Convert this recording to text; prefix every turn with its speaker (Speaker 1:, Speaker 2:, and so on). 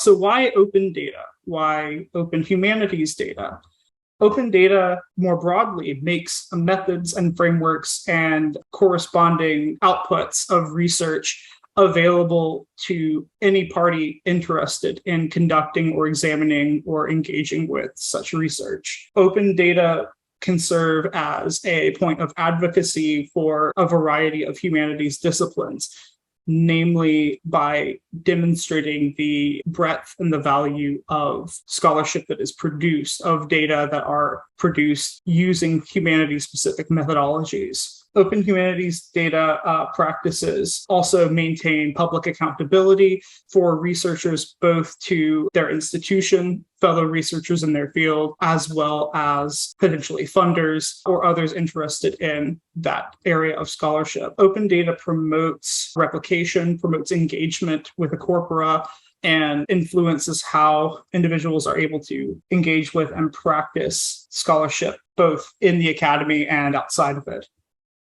Speaker 1: So why open data? Why open humanities data? Open data more broadly makes methods and frameworks and corresponding outputs of research available to any party interested in conducting or examining or engaging with such research. Open data can serve as a point of advocacy for a variety of humanities disciplines, namely by demonstrating the breadth and the value of scholarship that is produced, of data that are produced using humanities-specific methodologies. Open humanities data practices also maintain public accountability for researchers, both to their institution, fellow researchers in their field, as well as potentially funders or others interested in that area of scholarship. Open data promotes replication, promotes engagement with a corpora, and influences how individuals are able to engage with and practice scholarship, both in the academy and outside of it.